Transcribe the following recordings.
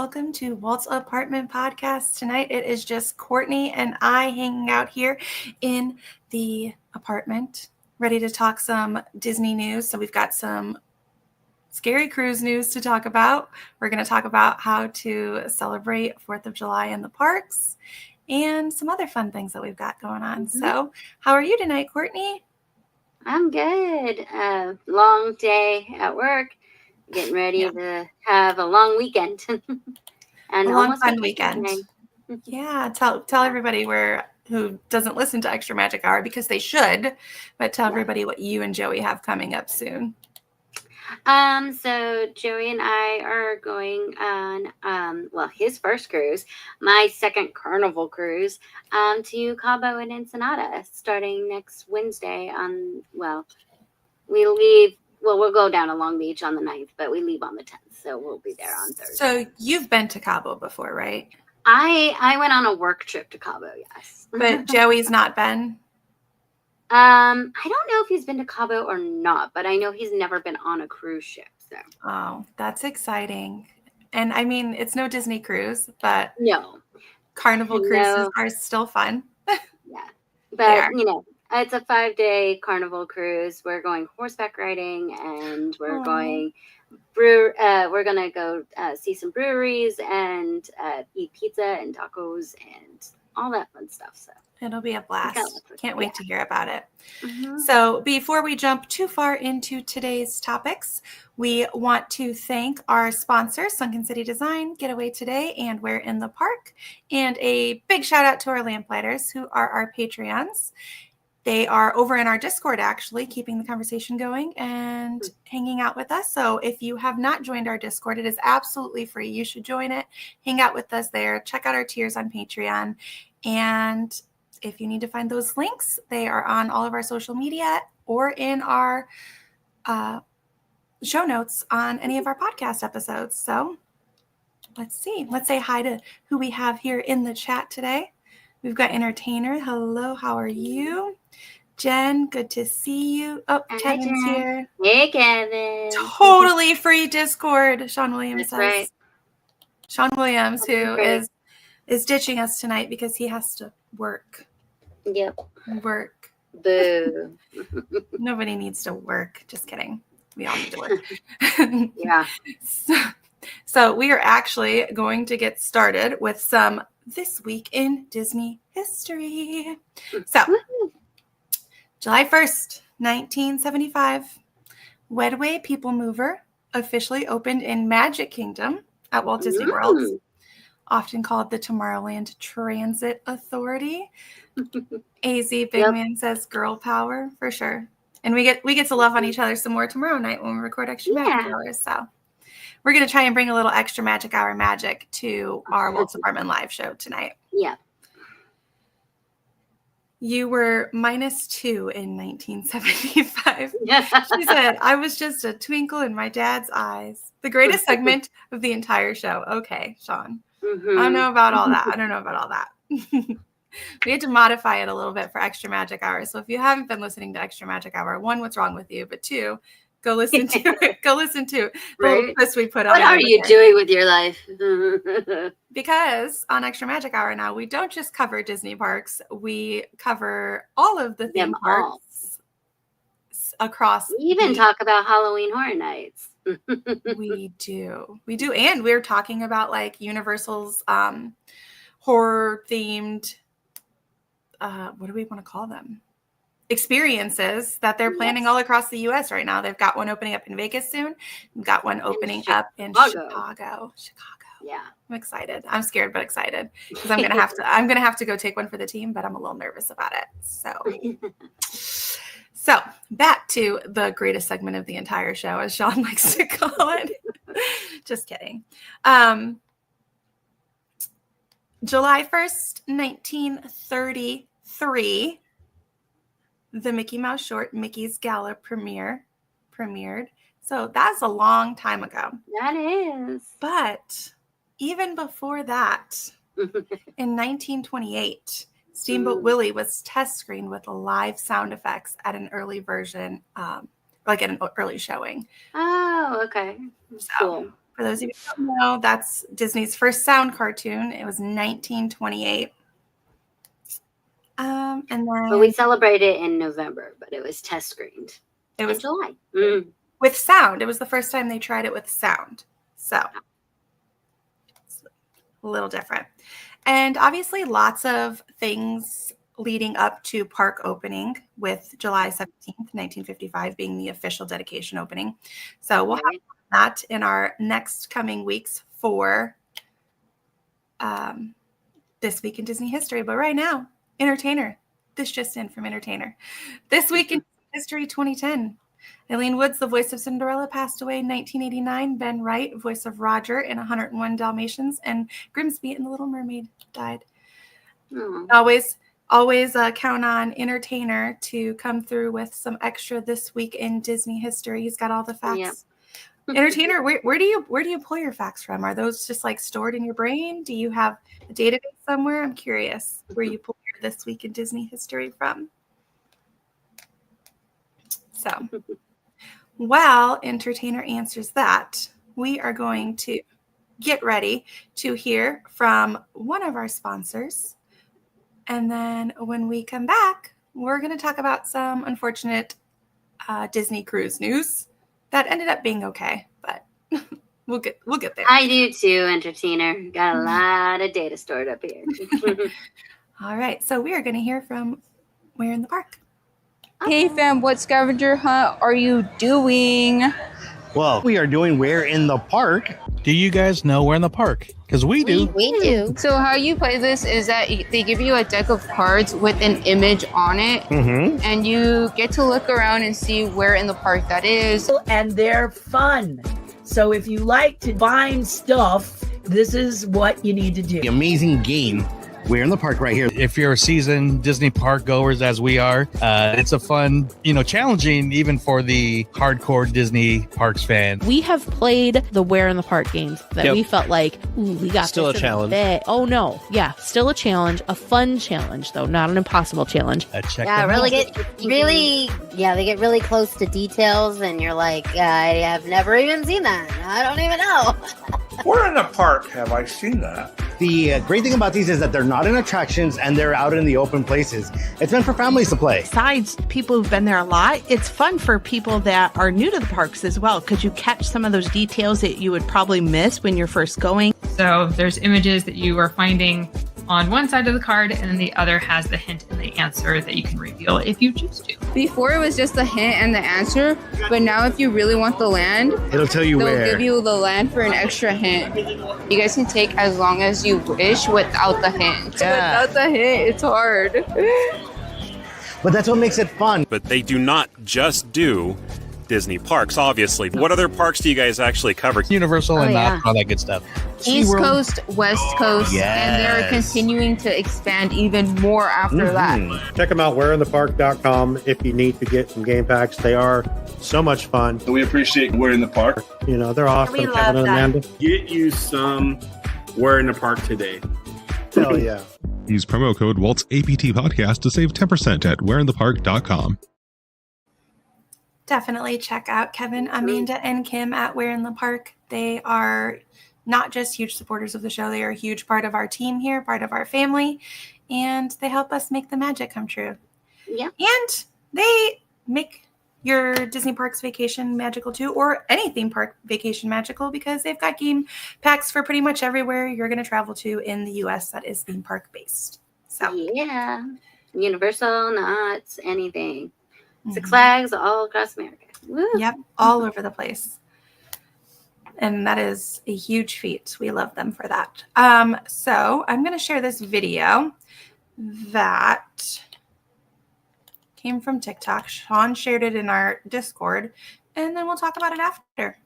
welcome to Walt's Apartment Podcast. Tonight it is just Courtney and I hanging out here in the apartment, ready to talk some Disney news. So we've got some scary cruise news to talk about. We're going to talk about how to celebrate 4th of July in the parks and some other fun things that we've got going on. So how are you tonight, Courtney? I'm good. Long day at work. Getting ready to have a long weekend. And a long fun weekend. Yeah, tell everybody who doesn't listen to Extra Magic Hour, because they should, but tell everybody what you and Joey have coming up soon. So Joey and I are going on, his first cruise, my second Carnival cruise, to Cabo and Ensenada starting next Wednesday we leave. Well, we'll go down to Long Beach on the 9th, but we leave on the 10th, so we'll be there on Thursday. So you've been to Cabo before, right? I went on a work trip to Cabo, yes. But Joey's not been? I don't know if he's been to Cabo or not, but I know he's never been on a cruise ship. So. Oh, that's exciting. And I mean, it's no Disney cruise, but no, Carnival cruises are still fun. Yeah, but it's a 5-day Carnival cruise. We're going horseback riding, and we're going we're gonna go see some breweries and eat pizza and tacos and all that fun stuff. So it'll be a blast. Can't wait to hear about it. So before we jump too far into today's topics, we want to thank our sponsors, Sunken City Design, Getaway Today, and We're in the Park. And a big shout out to our Lamplighters, who are our Patreons. They are over in our Discord, actually, keeping the conversation going and hanging out with us. So if you have not joined our Discord, it is absolutely free. You should join it. Hang out with us there. Check out our tiers on Patreon. And if you need to find those links, they are on all of our social media or in our show notes on any of our podcast episodes. So let's see. Let's say hi to who we have here in the chat today. We've got Entertainer. Hello, how are you? Jen, good to see you. Oh, Kevin's here. Hey, Kevin. Totally free Discord, Sean Williams says. Right. Sean Williams, who is ditching us tonight because he has to work. Yep. Work. Boo. Nobody needs to work. Just kidding. We all need to work. Yeah. So we are actually going to get started with some This Week in Disney History. So, July 1st, 1975, Wedway People Mover officially opened in Magic Kingdom at Walt Disney World, often called the Tomorrowland Transit Authority. AZ Big Man says girl power, for sure. And we get to love on each other some more tomorrow night when we record Extra Magic Hours. So we're going to try and bring a little Extra Magic Hour magic to our Walt's Apartment live show tonight. Yeah. You were -2 in 1975. She said, I was just a twinkle in my dad's eyes. The greatest segment of the entire show. Okay, Sean. I don't know about all that. We had to modify it a little bit for Extra Magic Hour. So if you haven't been listening to Extra Magic Hour, 1, what's wrong with you? But 2, go listen to it. Go listen to the list we put on. What are you doing with your life? Because on Extra Magic Hour now, we don't just cover Disney parks. We cover all of the theme parks across. We even talk about Halloween Horror Nights. We do. And we're talking about like Universal's horror themed, what do we want to call them? Experiences that they're planning all across the U.S. right now. They've got one opening up in Vegas soon. We've got one opening up in Chicago. Yeah, I'm excited. I'm scared but excited because I'm gonna have to go take one for the team, but I'm a little nervous about it. So back to the greatest segment of the entire show, as Sean likes to call it. Just kidding. July 1st, 1933. The Mickey Mouse short, Mickey's Gala premiered. So that's a long time ago. That is. But even before that, in 1928, Steamboat Willie was test screened with live sound effects at an early version, like at an early showing. Oh, okay. So For those of you who don't know, that's Disney's first sound cartoon. It was 1928. And then But we celebrated it in November, but it was test screened it was in July. with sound. It was the first time they tried it with sound. So it's a little different. And obviously lots of things leading up to park opening, with July 17th, 1955 being the official dedication opening. So we'll have that in our next coming weeks for This Week in Disney History. But right now, Entertainer. This just in from Entertainer. This Week in History 2010. Eileen Woods, the voice of Cinderella, passed away in 1989. Ben Wright, voice of Roger in 101 Dalmatians, and Grimsby in The Little Mermaid, died. Always count on Entertainer to come through with some extra This Week in Disney History. He's got all the facts. Yep. Entertainer, where do you pull your facts from? Are those just like stored in your brain? Do you have a database somewhere? I'm curious where you pull your This Week in Disney History from. So, while Entertainer answers that, we are going to get ready to hear from one of our sponsors. And then when we come back, we're going to talk about some unfortunate Disney cruise news that ended up being okay, but we'll get there. I do too, Entertainer. Got a lot of data stored up here. All right, so we are going to hear from Where in the Park. Hey fam, what scavenger hunt are you doing? Well, we are doing Where in the Park. Do you guys know Where in the Park? Because we do. We do. So how you play this is that they give you a deck of cards with an image on it, and you get to look around and see where in the park that is. And they're fun. So if you like to find stuff, this is what you need to do. The amazing game, Where in the Park, right here. If you're a seasoned Disney park goers as we are, it's a fun, challenging even for the hardcore Disney parks fan. We have played the Where in the Park games that we felt like, ooh, we got still this a challenge. Oh no, yeah, still a challenge, a fun challenge though, not an impossible challenge. Check Yeah, them out. they get really close to details, and you're like, I have never even seen that. I don't even know. Where in the park have I seen that? The great thing about these is that they're not in attractions and they're out in the open places. It's meant for families to play. Besides people who've been there a lot, it's fun for people that are new to the parks as well, because you catch some of those details that you would probably miss when you're first going. So there's images that you are finding on one side of the card, and then the other has the hint and the answer that you can reveal if you choose to. Before it was just the hint and the answer, but now if you really want the land, It'll tell you they'll where. give you the land for an extra hint. You guys can take as long as you wish without the hint. Yeah. Without the hint, it's hard. But that's what makes it fun. But they do not just do Disney parks, obviously. What other parks do you guys actually cover? Universal and all that good stuff. East Coast, West Coast, and they're continuing to expand even more after that. Check them out, whereinthepark.com, if you need to get some game packs. They are so much fun. We appreciate Where in the Park. They're awesome. We love Kevin and that. Amanda. Get you some Where in the Park today. Hell yeah. Use promo code Walt's APT Podcast to save 10% at whereinthepark.com. Definitely check out Kevin, Amanda, and Kim at Where in the Park. They are not just huge supporters of the show. They are a huge part of our team here, part of our family, and they help us make the magic come true. Yeah. And they make your Disney Parks vacation magical too, or any theme park vacation magical, because they've got game packs for pretty much everywhere you're going to travel to in the U.S. that is theme park based. So yeah, Universal, Knott's, anything. Six Flags, all across America. Woo. Yep, all over the place. And that is a huge feat. We love them for that. So I'm going to share this video that came from TikTok. Sean shared it in our Discord, and then we'll talk about it after.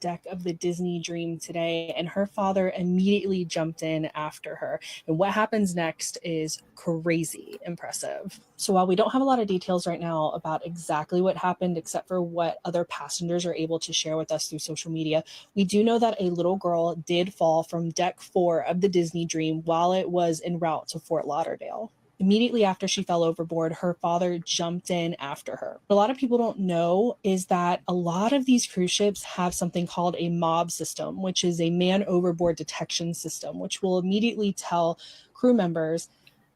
Deck of the Disney Dream today, and her father immediately jumped in after her. And what happens next is crazy impressive. So while we don't have a lot of details right now about exactly what happened, except for what other passengers are able to share with us through social media, we do know that a little girl did fall from deck 4 of the Disney Dream while it was en route to Fort Lauderdale. Immediately after she fell overboard, her father jumped in after her. What a lot of people don't know is that a lot of these cruise ships have something called a MOB system, which is a man overboard detection system, which will immediately tell crew members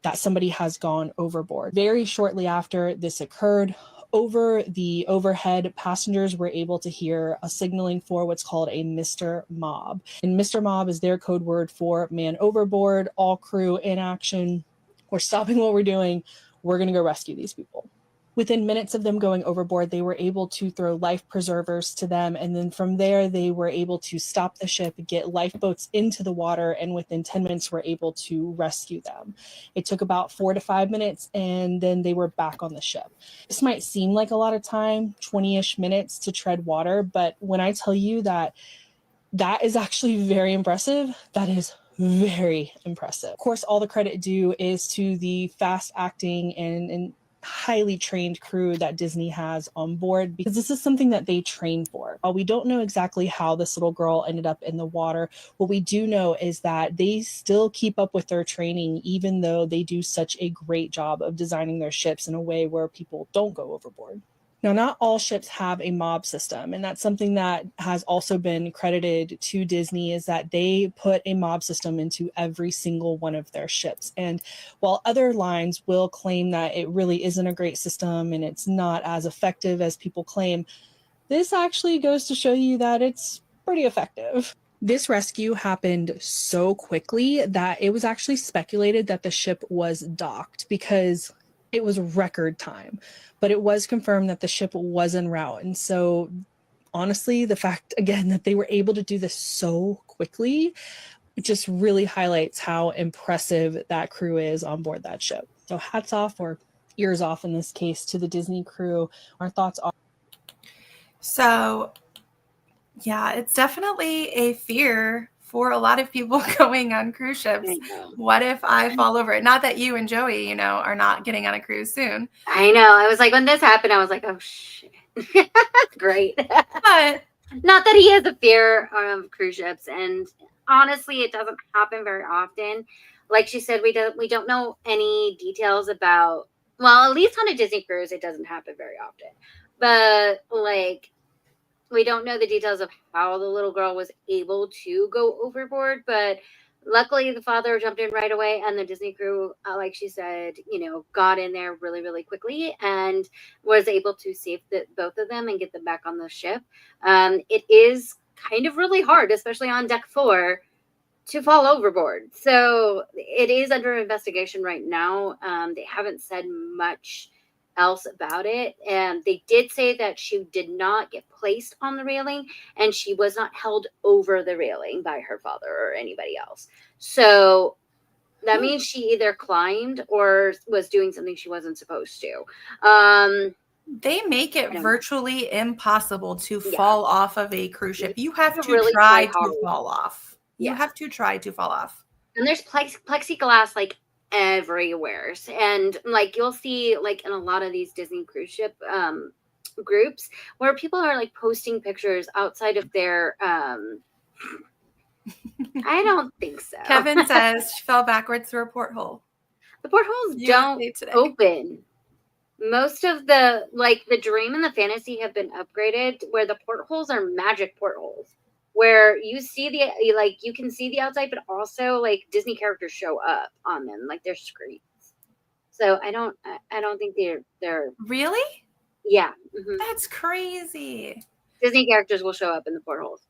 that somebody has gone overboard. Very shortly after this occurred, over the overhead, passengers were able to hear a signaling for what's called a Mr. Mob. And Mr. Mob is their code word for man overboard, all crew in action. We're stopping what we're doing. We're going to go rescue these people. Within minutes of them going overboard, they were able to throw life preservers to them. And then from there, they were able to stop the ship, get lifeboats into the water, and within 10 minutes were able to rescue them. It took about 4 to 5 minutes, and then they were back on the ship. This might seem like a lot of time, 20-ish minutes to tread water, but when I tell you that that is actually very impressive, that is very impressive. Of course, all the credit due is to the fast acting and highly trained crew that Disney has on board, because this is something that they train for. While we don't know exactly how this little girl ended up in the water, what we do know is that they still keep up with their training, even though they do such a great job of designing their ships in a way where people don't go overboard. Now, not all ships have a MOB system, and that's something that has also been credited to Disney, is that they put a MOB system into every single one of their ships. And while other lines will claim that it really isn't a great system and it's not as effective as people claim, this actually goes to show you that it's pretty effective. This rescue happened so quickly that it was actually speculated that the ship was docked, because it was record time, but it was confirmed that the ship was en route. And so honestly, the fact again that they were able to do this so quickly, it just really highlights how impressive that crew is on board that ship. So hats off, or ears off in this case, to the Disney crew. Our thoughts are. So yeah, it's definitely a fear for a lot of people going on cruise ships. What if I fall over it? Not that you and Joey, are not getting on a cruise soon. I know. I was like, when this happened, I was like, oh shit. Great. But not that he has a fear of cruise ships, and honestly, it doesn't happen very often. Like she said, we don't know any details about, well, at least on a Disney cruise, it doesn't happen very often. But like, we don't know the details of how the little girl was able to go overboard, but luckily the father jumped in right away, and the Disney crew, like she said, got in there really, really quickly and was able to save both of them and get them back on the ship. It is kind of really hard, especially on deck 4, to fall overboard. So it is under investigation right now. They haven't said much else about it, and they did say that she did not get placed on the railing, and she was not held over the railing by her father or anybody else. So that means she either climbed or was doing something she wasn't supposed to. They make it virtually impossible to fall off of a cruise ship. You have to really try try to hard. fall off. You have to try to fall off. And there's plexiglass like everywhere, and like you'll see like in a lot of these Disney cruise ship groups where people are like posting pictures outside of their I don't think so. Kevin says she fell backwards through a porthole. The portholes don't open. Most of the Dream and the Fantasy have been upgraded where the portholes are magic portholes, where you see you can see the outside, but also like Disney characters show up on them, like their screens. So I don't think they're really. Yeah, that's crazy. Disney characters will show up in the portholes.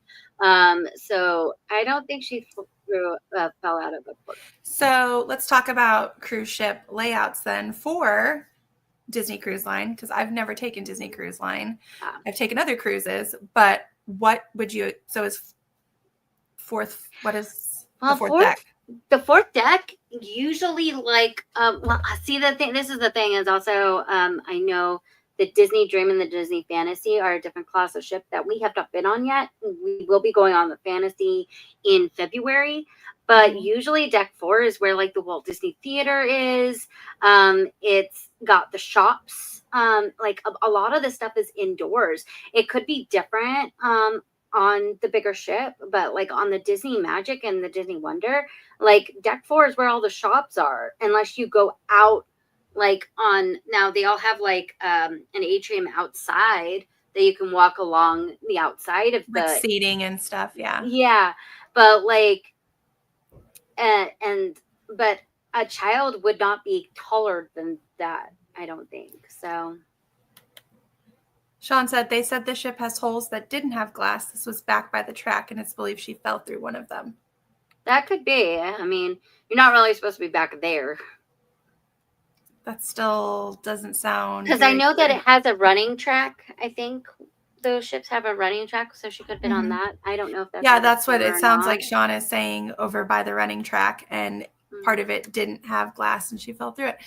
So I don't think she fell out of a porthole. So let's talk about cruise ship layouts then for Disney Cruise Line, because I've never taken Disney Cruise Line. I've taken other cruises, but what would you? So is fourth? What is the fourth deck? The fourth deck usually see the thing. This is the thing is also I know the Disney Dream and the Disney Fantasy are a different class of ship that we have not been on yet. We will be going on the Fantasy in February. But usually deck 4 is where like the Walt Disney Theater is. It's got the shops. A lot of this stuff is indoors. It could be different on the bigger ship, but like on the Disney Magic and the Disney Wonder, like deck 4 is where all the shops are, unless you go out like on, now they all have like an atrium outside that you can walk along the outside of Like the seating and stuff. Yeah. yeah, but like but a child would not be taller than that, I don't think so. Sean said they said the ship has holes that didn't have glass. This was back by the track, and it's believed she fell through one of them. That could be. I mean, you're not really supposed to be back there. That still doesn't sound. Because I know that it has a running track. I think those ships have a running track, so she could have been on that. I don't know if that's. Yeah, that's what true it or sounds not. like Sean is saying over by the running track, and part of it didn't have glass and she fell through it.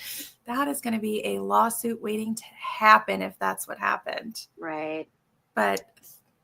That is going to be a lawsuit waiting to happen if that's what happened. Right. But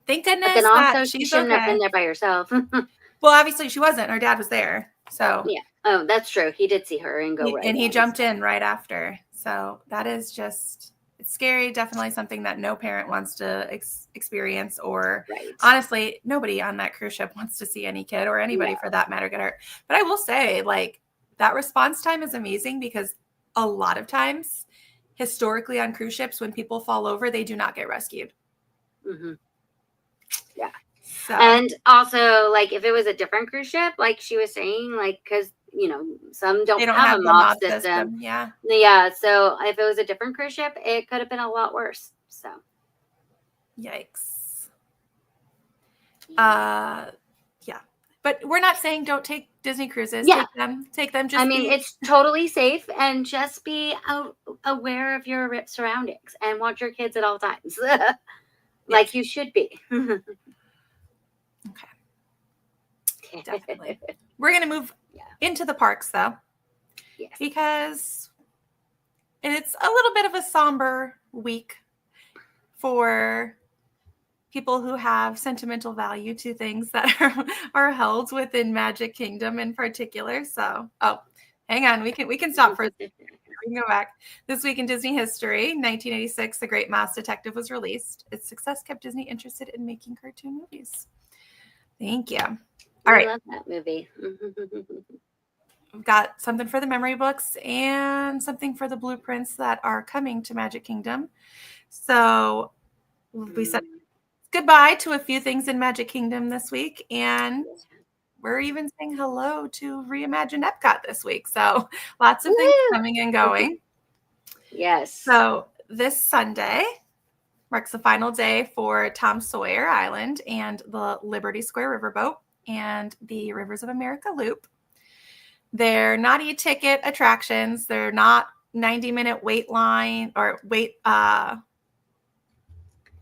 thank goodness But then also, that she she's shouldn't have okay. been there by herself. Well, obviously she wasn't. Her dad was there. So yeah. Oh, that's true. He did see her and go right. And he in. jumped in right after. So that is just, it's scary. Definitely something that no parent wants to experience, or honestly, nobody on that cruise ship wants to see any kid or anybody for that matter get hurt. But I will say, like, that response time is amazing, because a lot of times historically on cruise ships, when people fall over, they do not get rescued. Mm-hmm. Yeah. So. And also, like, if it was a different cruise ship, like she was saying, like, because, you know, some don't have a MOB system. Yeah. Yeah. So if it was a different cruise ship, it could have been a lot worse. So. Yikes. Yeah. But we're not saying don't take Disney cruises. Yeah. Take them. Just I mean, it's totally safe, and just be aware of your surroundings and watch your kids at all times. Like you should be. Okay. Definitely. We're going to move into the parks, though. Yes. Because it's a little bit of a somber week for people who have sentimental value to things that are held within Magic Kingdom in particular. So, hang on. We can stop for a second. We can go back. This week in Disney history, 1986, The Great Mouse Detective was released. Its success kept Disney interested in making cartoon movies. Thank you. All right. I love that movie. We've got something for the memory books and something for the blueprints that are coming to Magic Kingdom. So we said goodbye to a few things in Magic Kingdom this week, and we're even saying hello to Reimagined Epcot this week. So lots of things coming and going. Yes. So this Sunday marks the final day for Tom Sawyer Island and the Liberty Square Riverboat and the Rivers of America Loop. They're not e-ticket attractions. They're not 90-minute wait line or wait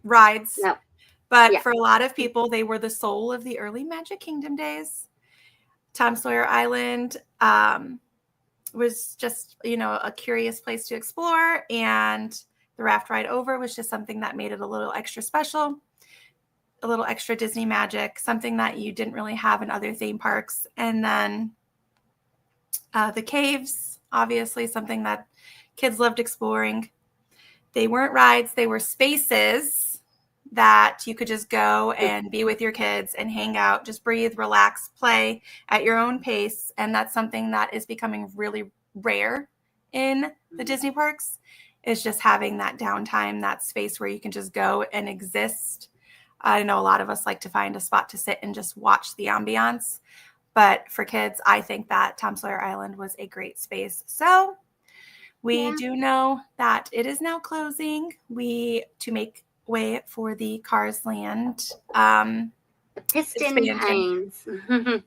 rides. No. But for a lot of people, they were the soul of the early Magic Kingdom days. Tom Sawyer Island was just, a curious place to explore. And the raft ride over was just something that made it a little extra special, a little extra Disney magic, something that you didn't really have in other theme parks. And then the caves, obviously something that kids loved exploring. They weren't rides, they were spaces that you could just go and be with your kids and hang out, just breathe, relax, play at your own pace. And that's something that is becoming really rare in the Disney parks, is just having that downtime, that space where you can just go and exist. I know a lot of us like to find a spot to sit and just watch the ambiance. But for kids, I think that Tom Sawyer Island was a great space. So we do know that it is now closing. To make way for the Cars Land Piston Pines.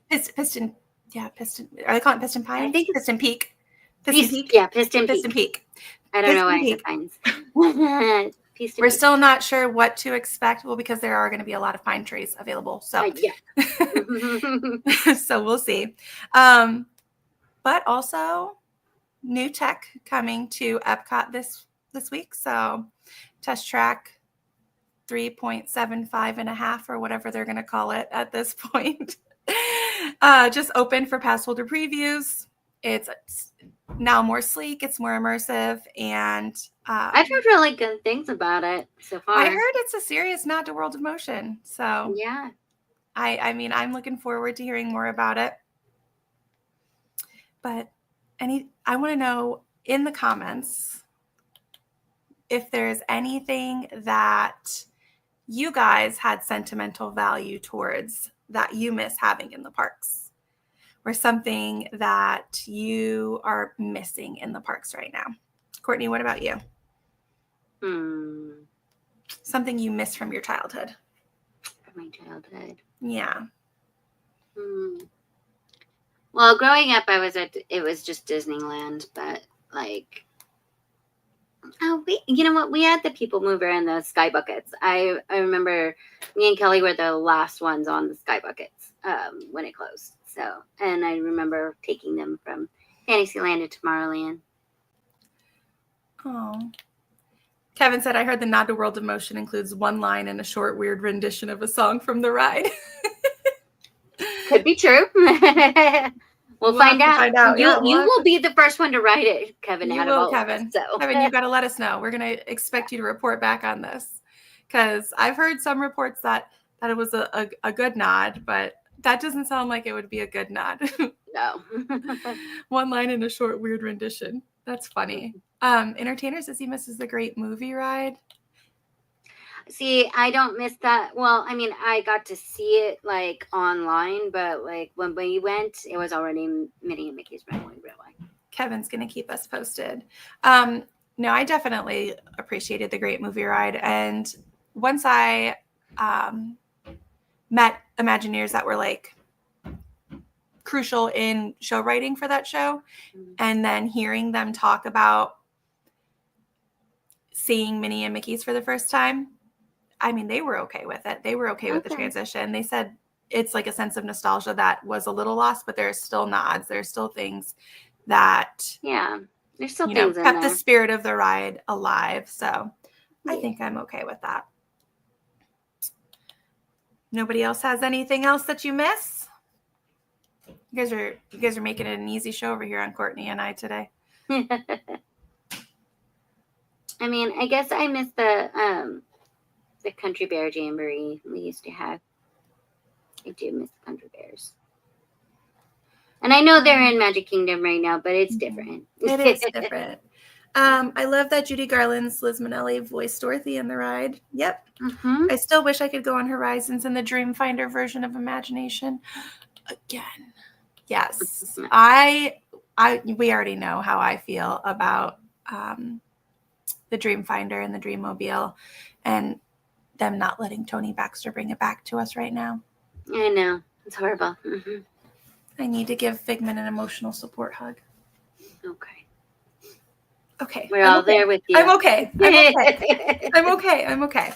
Piston. Are they calling it Piston Pines? I think Piston Peak. Peak. Yeah, Piston Peak. I don't know why I said Pines. We're still not sure what to expect. Well, because there are going to be a lot of pine trees available. So, so we'll see. But also new tech coming to Epcot this week. So Test Track 3.75 and a half, or whatever they're going to call it at this point, just open for pass holder previews. It's now more sleek, it's more immersive, and I've heard really good things about it so far. I heard it's a serious nod to World of Motion. So yeah, I mean, I'm looking forward to hearing more about it. But I want to know in the comments if there's anything that you guys had sentimental value towards that you miss having in the parks, or something that you are missing in the parks right now. Courtney, what about you? Something you miss from your childhood. From my childhood. Yeah. Well, growing up, it was just Disneyland, but like, you know what? We had the People Mover and the Sky Buckets. I remember me and Kelly were the last ones on the Sky Buckets when it closed. So, and I remember taking them from Fantasyland to Tomorrowland. Oh. Kevin said, I heard the Nod to World of Motion includes one line and a short, weird rendition of a song from the ride. Could be true. We'll find out. You will be the first one to write it, Kevin. You will, Kevin. Kevin, you got to let us know. We're going to expect you to report back on this, because I've heard some reports that it was a good nod, but that doesn't sound like it would be a good nod. No. One line in a short, weird rendition. That's funny. Entertainer says he misses the Great Movie Ride. See, I don't miss that. Well, I mean, I got to see it like online, but like when we went, it was already Minnie and Mickey's Runaway Railway. Kevin's going to keep us posted. No, I definitely appreciated the Great Movie Ride. And once I met Imagineers that were like crucial in show writing for that show, and then hearing them talk about seeing Minnie and Mickey's for the first time, I mean, they were okay with it. They were okay with the transition. They said it's like a sense of nostalgia that was a little lost, but there's still nods. There's still things that, there's still things in kept there. the spirit of the ride alive. So I think I'm okay with that. Nobody else has anything else that you miss? You guys are making it an easy show over here on Courtney and I today. I mean, I guess I miss the Country Bear Jamboree we used to have. I do miss the Country Bears. And I know they're in Magic Kingdom right now, but it's different. It is different. I love that Judy Garland's Liz Minnelli voiced Dorothy in the ride. Yep. I still wish I could go on Horizons in the Dreamfinder version of Imagination again. Yes. We already know how I feel about the Dreamfinder and the Dreammobile, and them not letting Tony Baxter bring it back to us right now. I know. It's horrible. I need to give Figment an emotional support hug. Okay. We're all there with you. I'm okay. I'm okay.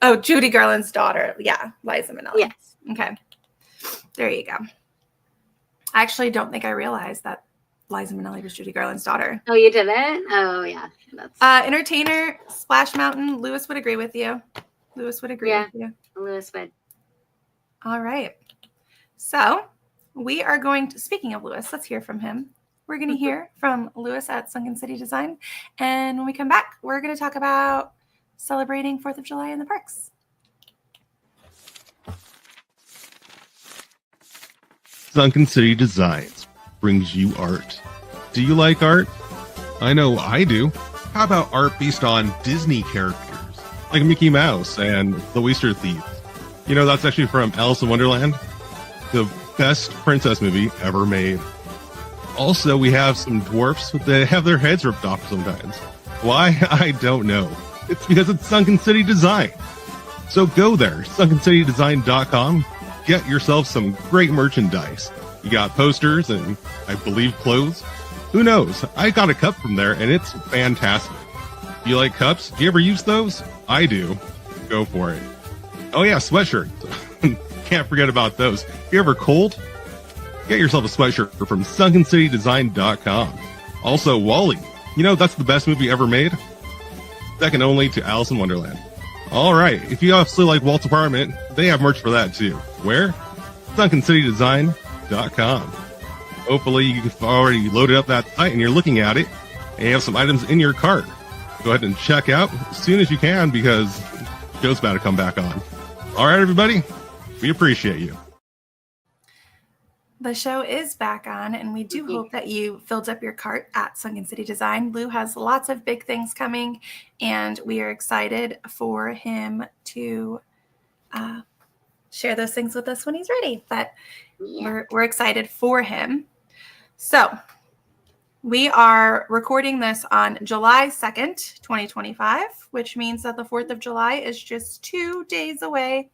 Oh, Judy Garland's daughter. Yeah, Liza Minnelli. Yes. Okay. There you go. I actually don't think I realized that Liza Minnelli was Judy Garland's daughter. Oh, you didn't? Oh, yeah. Entertainer, Splash Mountain. Lewis would agree with you. Lewis would agree with you. Lewis would. All right. So we are going to, speaking of Lewis, let's hear from him. We're going to hear from Lewis at Sunken City Design. And when we come back, we're going to talk about celebrating 4th of July in the parks. Sunken City Designs brings you art. Do you like art? I know I do. How about art based on Disney characters, like Mickey Mouse and the Oyster Thief? You know, that's actually from Alice in Wonderland, the best princess movie ever made. Also, we have some dwarfs that have their heads ripped off sometimes. Why? I don't know. It's because it's Sunken City Design. So go there, sunkencitydesign.com. Get yourself some great merchandise. You got posters and, I believe, clothes. Who knows? I got a cup from there, and it's fantastic. You like cups? Do you ever use those? I do. Go for it. Oh yeah, sweatshirts. Can't forget about those. If you're ever cold, get yourself a sweatshirt from sunkencitydesign.com. Also, Wall-E. You know, that's the best movie ever made. Second only to Alice in Wonderland. All right, if you also like Walt's apartment, they have merch for that too. Where? sunkencitydesign.com. Hopefully you've already loaded up that site and you're looking at it and you have some items in your cart. Go ahead and check out as soon as you can because the show's about to come back on. All right, everybody. We appreciate you. The show is back on, and we do hope that you filled up your cart at Sunken City Design. Lou has lots of big things coming, and we are excited for him to share those things with us when he's ready. But we're excited for him. So we are recording this on July 2nd, 2025, which means that the 4th of July is just 2 days away.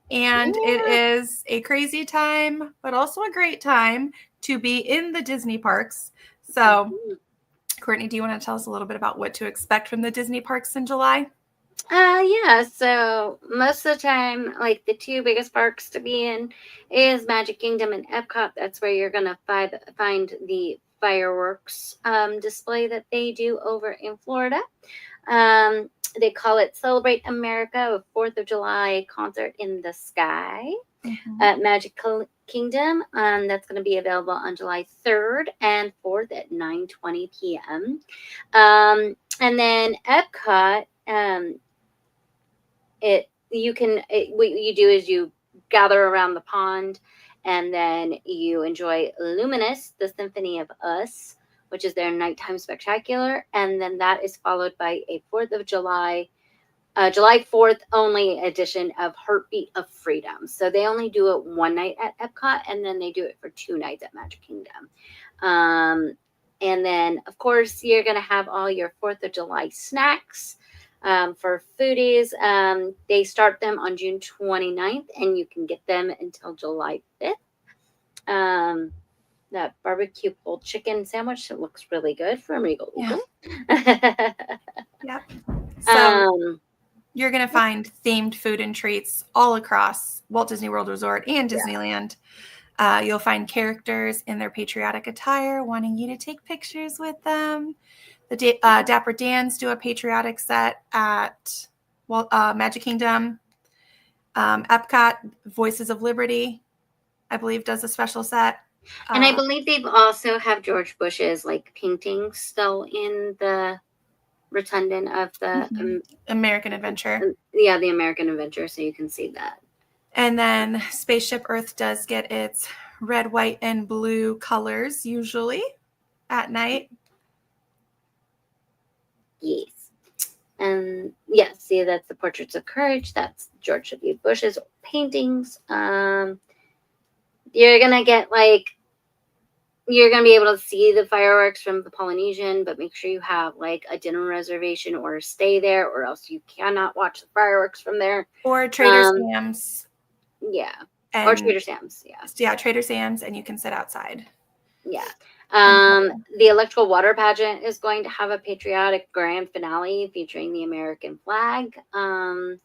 And it is a crazy time, but also a great time to be in the Disney parks. So, Courtney, do you want to tell us a little bit about what to expect from the Disney parks in July? Yeah, so most of the time, like the two biggest parks to be in is Magic Kingdom and Epcot. That's where you're going to find the fireworks display that they do over in Florida. They call it Celebrate America, a 4th of July concert in the sky at Magic Kingdom. That's going to be available on July 3rd and 4th at 9:20 p.m. And then Epcot, what you do is you gather around the pond, and then you enjoy Luminous, the Symphony of Us, which is their nighttime spectacular. And then that is followed by a 4th of July, July 4th only edition of Heartbeat of Freedom. So they only do it one night at Epcot, and then they do it for 2 nights at Magic Kingdom. And then, of course, you're going to have all your 4th of July snacks for foodies. They start them on June 29th, and you can get them until July 5th. That barbecue pulled chicken sandwich, it looks really good from Regal Eagle. Yep. So you're going to find themed food and treats all across Walt Disney World Resort and Disneyland. You'll find characters in their patriotic attire wanting you to take pictures with them. The Dapper Dans do a patriotic set at Magic Kingdom. Epcot, Voices of Liberty, I believe, does a special set. And I believe they've also have George Bush's like paintings still in the rotundant of the American Adventure. Yeah, the American Adventure, so you can see that. And then Spaceship Earth does get its red, white, and blue colors usually at night. Yes. And yes, see, that's the Portraits of Courage. That's George W. Bush's paintings. You're going to get you're going to be able to see the fireworks from the Polynesian, but make sure you have a dinner reservation or stay there, or else you cannot watch the fireworks from there. Or Trader Sam's. Yeah. Or Trader Sam's. Yeah. Yeah, Trader Sam's, and you can sit outside. Yeah. The electrical water pageant is going to have a patriotic grand finale featuring the American flag. And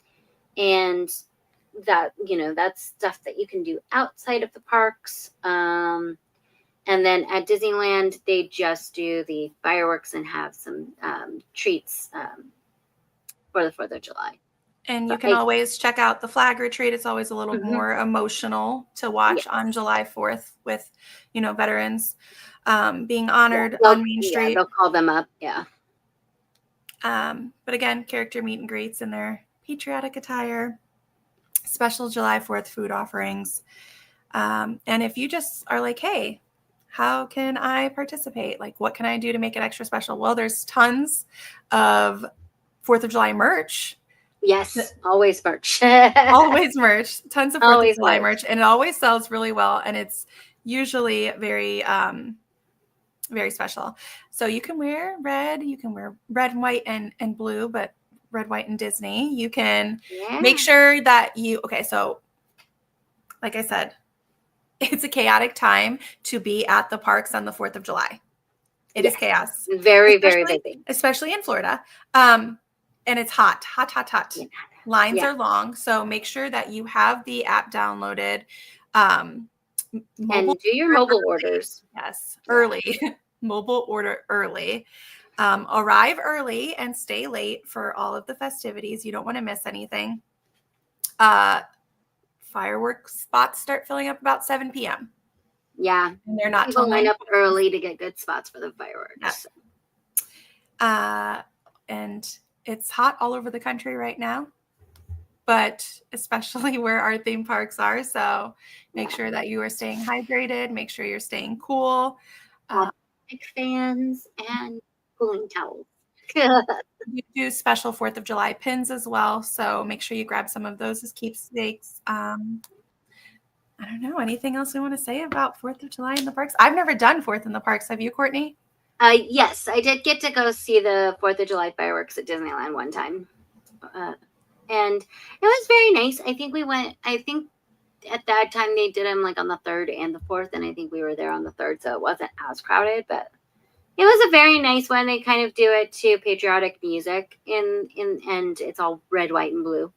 that, that's stuff that you can do outside of the parks. And then at Disneyland, they just do the fireworks and have some treats for the 4th of July. And you can always check out the flag retreat. It's always a little more emotional to watch on July 4th with, veterans being honored on Main Street. Yeah, they'll call them up. Yeah. But again, character meet and greets in their patriotic attire, special July 4th food offerings. And if you just are like, hey, how can I participate? What can I do to make it extra special? Well, there's tons of 4th of July merch. Yes, always merch. Always merch. Tons of 4th of July merch. And it always sells really well. And it's usually very, very special. So you can wear red. You can wear red, white, and blue, but red, white, and Disney. You can make sure that so like I said, it's a chaotic time to be at the parks on the 4th of July. It is chaos. Very, very busy. Especially in Florida. And it's hot. Yeah. Lines are long. So make sure that you have the app downloaded. And do your mobile orders. Yes. Early. Mobile order early. Arrive early and stay late for all of the festivities. You don't want to miss anything. Fireworks spots start filling up about 7 p.m. Yeah. And they're not till line up early to get good spots for the fireworks. Yeah. And it's hot all over the country right now. but especially where our theme parks are. So make sure that you are staying hydrated. Make sure you're staying cool. Big fans and cooling towels. We do special 4th of July pins as well. So make sure you grab some of those as keepsakes. I don't know. Anything else we want to say about 4th of July in the parks? I've never done 4th in the parks. Have you, Courtney? Yes, I did get to go see the 4th of July fireworks at Disneyland one time. And it was very nice. I think at that time they did them like on the 3rd and the 4th, and I think we were there on the 3rd, so it wasn't as crowded, but it was a very nice one. They kind of do it to patriotic music and it's all red, white, and blue.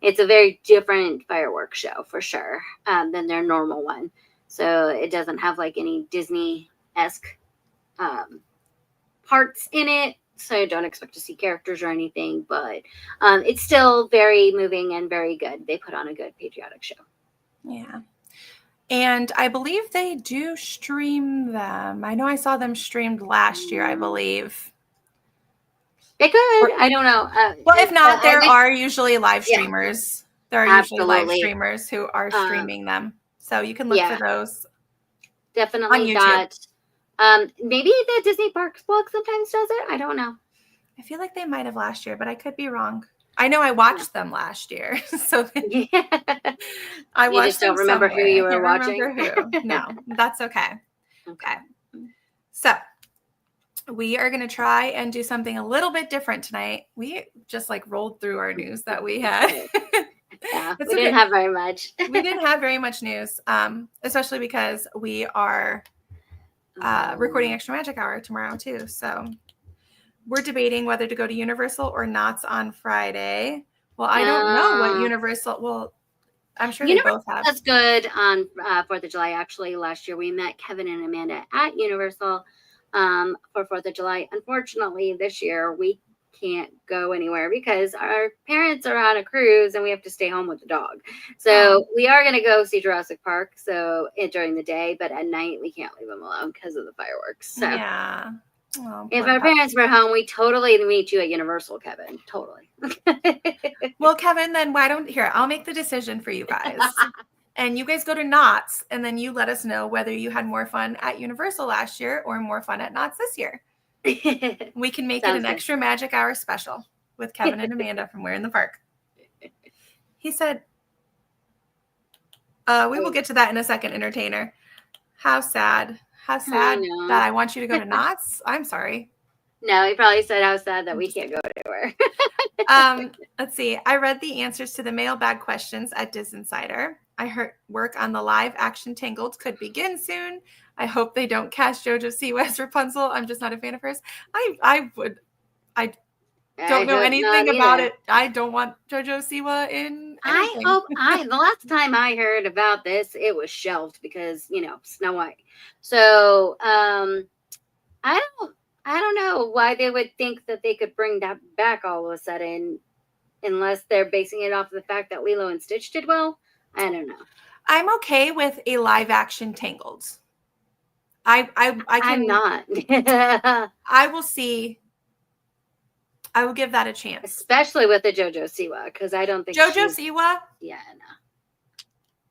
It's a very different fireworks show for sure than their normal one. So it doesn't have like any Disney-esque parts in it. So don't expect to see characters or anything, but it's still very moving and very good. They put on a good patriotic show. Yeah. And I believe they do stream them. I know I saw them streamed last year, I believe. They could. I don't know. Well, if not, there are usually live streamers. There are usually live Absolutely. streamers who are streaming them. So you can look for those. Definitely on YouTube. that. Maybe the Disney Parks blog sometimes does it. I don't know. I feel like they might have last year, but I could be wrong. I know I watched them last year. So I watched You just don't them remember somewhere. who you I were can't watching. remember who. No, that's okay. Okay. So we are going to try and do something a little bit different tonight. We just like rolled through our news that we had. Yeah, It's we didn't have very much. We didn't have very much news, especially because we are recording Extra Magic Hour tomorrow too. So we're debating whether to go to Universal or Knott's on Friday. Well, I don't know what Universal. Well, I'm sure they both have. That's good on 4th of July. Actually, last year we met Kevin and Amanda at Universal for 4th of July. Unfortunately, this year we can't go anywhere because our parents are on a cruise and we have to stay home with the dog. So we are going to go see Jurassic Park during the day, but at night we can't leave them alone because of the fireworks. So yeah. Oh, if our parents were home, we totally meet you at Universal, Kevin. Totally. Well, Kevin, then I'll make the decision for you guys. And you guys go to Knott's, and then you let us know whether you had more fun at Universal last year or more fun at Knott's this year. We can make it an Extra Magic Hour special with Kevin and Amanda from Where in the Park. He said, we will get to that in a second, entertainer. How sad. How sad that I want you to go to Knott's. I'm sorry. No, he probably said how sad that we can't go anywhere. Let's see. I read the answers to the mailbag questions at Diz Insider. I heard work on the live action Tangled could begin soon. I hope they don't cast JoJo Siwa as Rapunzel. I'm just not a fan of hers. I don't know anything about it. I don't want JoJo Siwa in anything. The last time I heard about this, it was shelved because, Snow White. So, I don't know why they would think that they could bring that back all of a sudden, unless they're basing it off of the fact that Lilo and Stitch did well. I don't know. I'm okay with a live action Tangled. I'm not. I will see. I will give that a chance, especially with the JoJo Siwa, because I don't think JoJo Siwa. Yeah,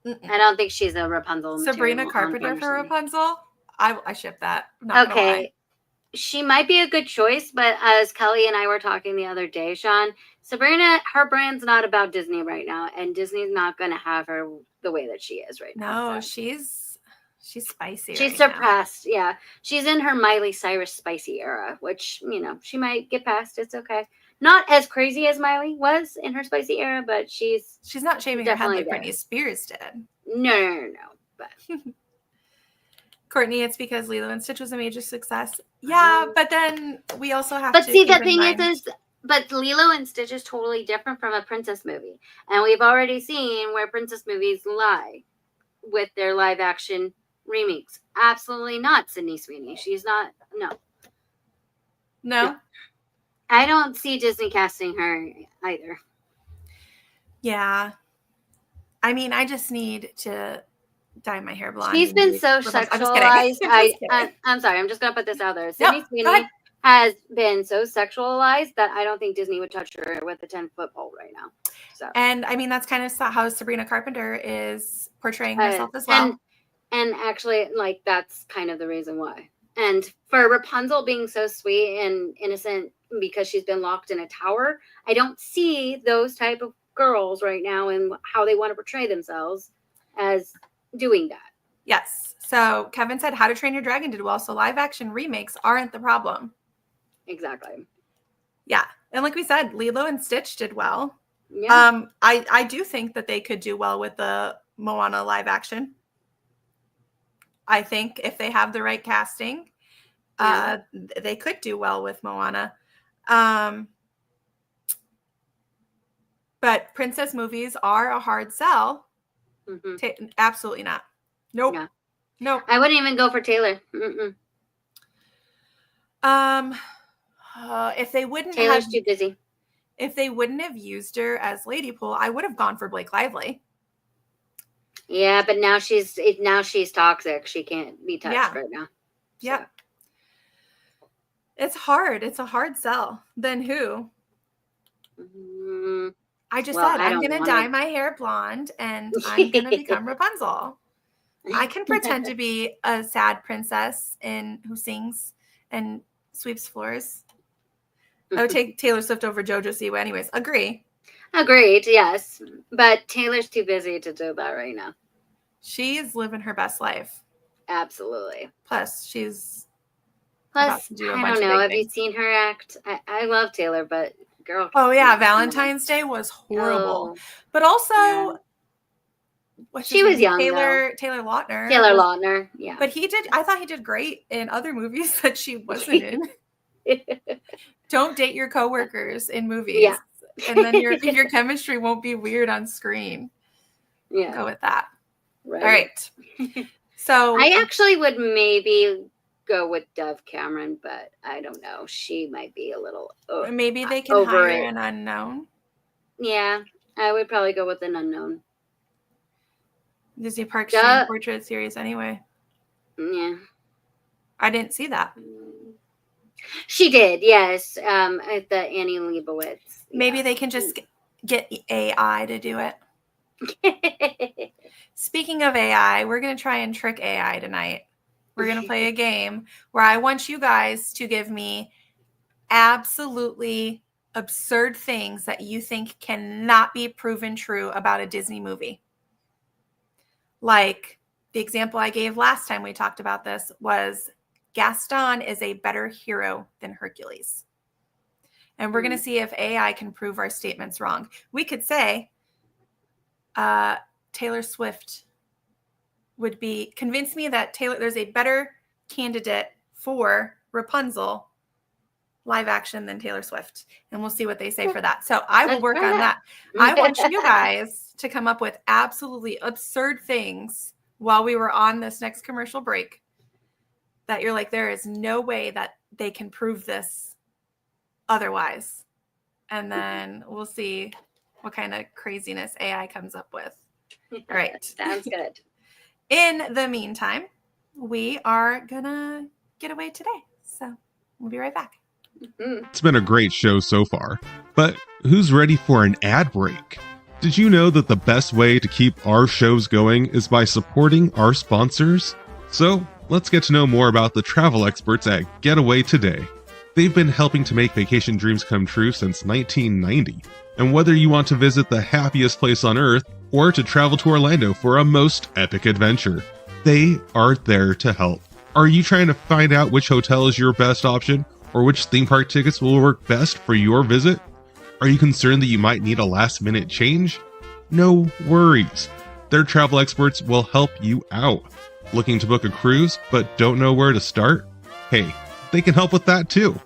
no. I don't think she's a Rapunzel. Sabrina Carpenter for Rapunzel. I ship that. Not okay. She might be a good choice, but as Kelly and I were talking the other day, Sean, Sabrina, her brand's not about Disney right now, and Disney's not going to have her the way that she is right now. No, she's spicy. She's surpassed. Yeah, she's in her Miley Cyrus spicy era, which she might get past. It's okay. Not as crazy as Miley was in her spicy era, but she's not shaving her head like Britney Spears did. No. But Courtney, it's because Lilo and Stitch was a major success. Yeah, but then we also have to. But see, the thing is, but Lilo and Stitch is totally different from a princess movie. And we've already seen where princess movies lie with their live action remakes. Absolutely not, Sydney Sweeney. She's not, No. I don't see Disney casting her either. Yeah. I mean, I just need to dye my hair blonde. She's been so sexualized. I'm sorry. I'm just going to put this out there. Sydney Sweeney has been so sexualized that I don't think Disney would touch her with a 10-foot pole right now. So, And I mean, that's kind of how Sabrina Carpenter is portraying herself as well. And actually, like, that's kind of the reason why. And for Rapunzel being so sweet and innocent because she's been locked in a tower, I don't see those type of girls right now and how they want to portray themselves as doing that. Yes. So Kevin said How to Train Your Dragon did well. So live action remakes aren't the problem. Exactly. Yeah. And like we said, Lilo and Stitch did well. Yeah. I do think that they could do well with the Moana live action. I think if they have the right casting, they could do well with Moana. But princess movies are a hard sell. Mm-hmm. Absolutely not. Nope. Yeah. Nope. I wouldn't even go for Taylor. If they wouldn't Taylor's too busy. If they wouldn't have used her as Ladypool, I would have gone for Blake Lively. Yeah, but now she's toxic. She can't be touched right now. So. Yeah. It's hard. It's a hard sell. Then who? I just said I'm going to dye my hair blonde and I'm going to become Rapunzel. I can pretend to be a sad princess who sings and sweeps floors. I would take Taylor Swift over JoJo Siwa anyways. Agreed, yes. But Taylor's too busy to do that right now. She is living her best life. Absolutely. Plus, I don't know. Have you seen her act? I love Taylor, but girl. Oh, yeah. Valentine's Day was horrible. But also, she was young. Taylor Lautner. Taylor Lautner, yeah. But I thought he did great in other movies that she wasn't in. Don't date your coworkers in movies. Yeah. And then your chemistry won't be weird on screen. Yeah. Go with that. Right. All right. So I actually would maybe go with Dove Cameron, but I don't know. She might be a little maybe they can hire an unknown. Yeah. I would probably go with an unknown. Disney Parks Dream Portrait series anyway. Yeah. I didn't see that. She did, yes. At the Annie Leibovitz. Maybe they can just get AI to do it. Speaking of AI, we're going to try and trick AI tonight. We're going to play a game where I want you guys to give me absolutely absurd things that you think cannot be proven true about a Disney movie. Like the example I gave last time we talked about this was Gaston is a better hero than Hercules. And we're going to see if AI can prove our statements wrong. We could say Taylor Swift would convince me that there's a better candidate for Rapunzel live action than Taylor Swift. And we'll see what they say for that. So I will work on that. I want you guys to come up with absolutely absurd things while we were on this next commercial break that you're like, there is no way that they can prove this otherwise. And then we'll see what kind of craziness AI comes up with. All right. Sounds good. In the meantime, we are going to get away today. So we'll be right back. It's been a great show so far, but who's ready for an ad break? Did you know that the best way to keep our shows going is by supporting our sponsors? So let's get to know more about the travel experts at Getaway Today. They've been helping to make vacation dreams come true since 1990. And whether you want to visit the happiest place on earth or to travel to Orlando for a most epic adventure, they are there to help. Are you trying to find out which hotel is your best option or which theme park tickets will work best for your visit? Are you concerned that you might need a last-minute change? No worries. Their travel experts will help you out. Looking to book a cruise but don't know where to start? Hey, they can help with that too.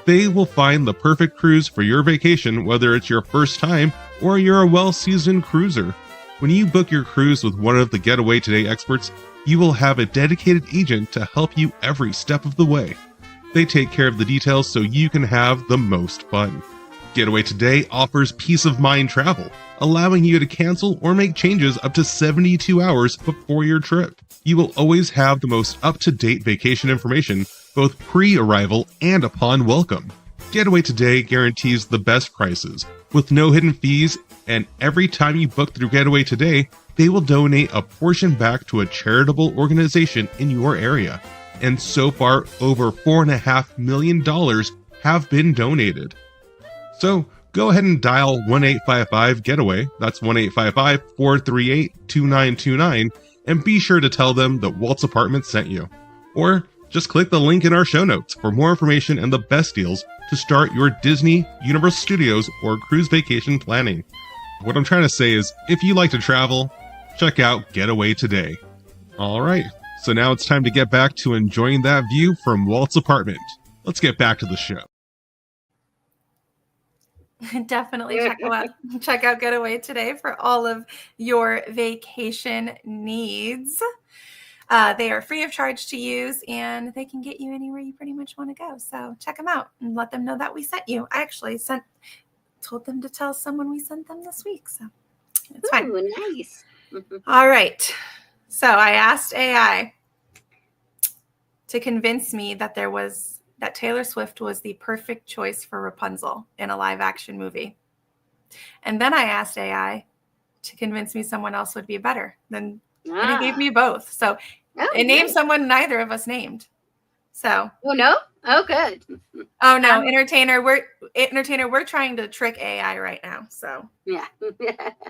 They will find the perfect cruise for your vacation, whether it's your first time or you're a well-seasoned cruiser. When you book your cruise with one of the Getaway Today experts, you will have a dedicated agent to help you every step of the way. They take care of the details so you can have the most fun. Getaway Today offers peace of mind travel, allowing you to cancel or make changes up to 72 hours before your trip. You will always have the most up-to-date vacation information both pre-arrival and upon welcome. Getaway Today guarantees the best prices, with no hidden fees, and every time you book through Getaway Today, they will donate a portion back to a charitable organization in your area. And so far, over $4.5 million have been donated. So go ahead and dial 1-855-GETAWAY, that's 1-855-438-2929, and be sure to tell them that Walt's Apartment sent you. Or just click the link in our show notes for more information and the best deals to start your Disney, Universal Studios, or cruise vacation planning. What I'm trying to say is, if you like to travel, check out Getaway Today. All right, so now it's time to get back to enjoying that view from Walt's apartment. Let's get back to the show. Definitely check out Getaway Today for all of your vacation needs. They are free of charge to use, and they can get you anywhere you pretty much want to go. So check them out and let them know that we sent you. I actually told them to tell someone we sent them this week, so it's fine. Nice. All right. So I asked AI to convince me that Taylor Swift was the perfect choice for Rapunzel in a live action movie. And then I asked AI to convince me someone else would be better and it gave me both. So it named someone neither of us named. So no? Oh, good. Oh no, Entertainer, we're trying to trick AI right now. So yeah.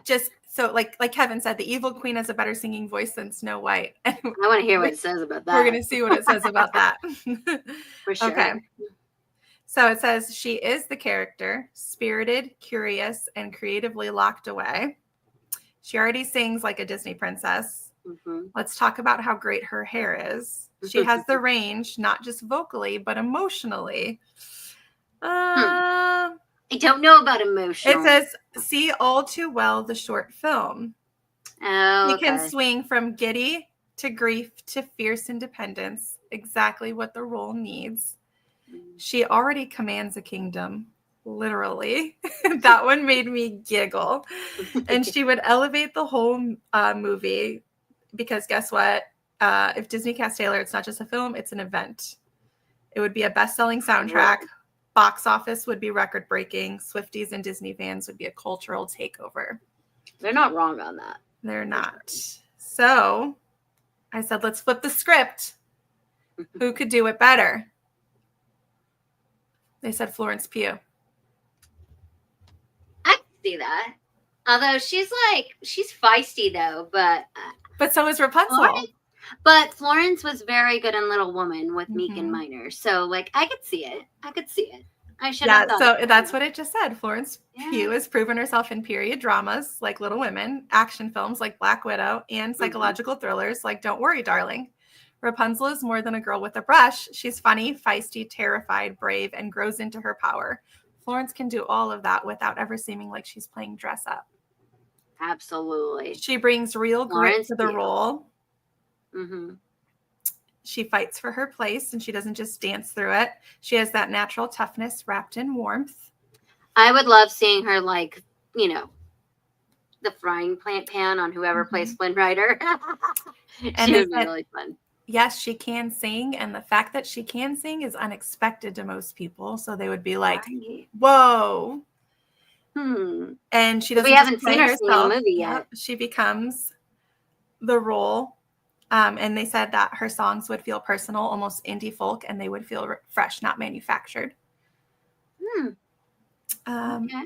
Just so like Kevin said, the evil queen has a better singing voice than Snow White. I want to hear what it says about that. We're gonna see what it says about that. For sure. Okay. So it says she is the character, spirited, curious, and creatively locked away. She already sings like a Disney princess. Mm-hmm. Let's talk about how great her hair is. She has the range, not just vocally, but emotionally. I don't know about emotional. It says, see all too well the short film. Oh, You can swing from giddy to grief to fierce independence. Exactly what the role needs. She already commands a kingdom. Literally. That one made me giggle. And she would elevate the whole movie because guess what? If Disney cast Taylor, it's not just a film, it's an event. It would be a best-selling soundtrack. Box office would be record-breaking. Swifties and Disney fans would be a cultural takeover. They're not wrong on that. They're not. So I said, let's flip the script. Who could do it better? They said Florence Pugh. See that, although she's feisty though, but so is Rapunzel. But Florence was very good in Little Woman with Meek and Minor, so I could see it. I should have thought. So that's what it just said. Florence Pugh has proven herself in period dramas like Little Women, action films like Black Widow, and psychological thrillers like Don't Worry, Darling. Rapunzel is more than a girl with a brush. She's funny, feisty, terrified, brave, and grows into her power. Florence can do all of that without ever seeming like she's playing dress up. Absolutely. She brings real grit to the role. Mm-hmm. She fights for her place and she doesn't just dance through it. She has that natural toughness wrapped in warmth. I would love seeing her the frying pan on whoever plays Flynn Rider. And it would be really fun. Yes, she can sing, and the fact that she can sing is unexpected to most people. So they would be like, "Whoa!" And she doesn't. We haven't seen her sing in a movie yet. She becomes the role, and they said that her songs would feel personal, almost indie folk, and they would feel fresh, not manufactured. Okay.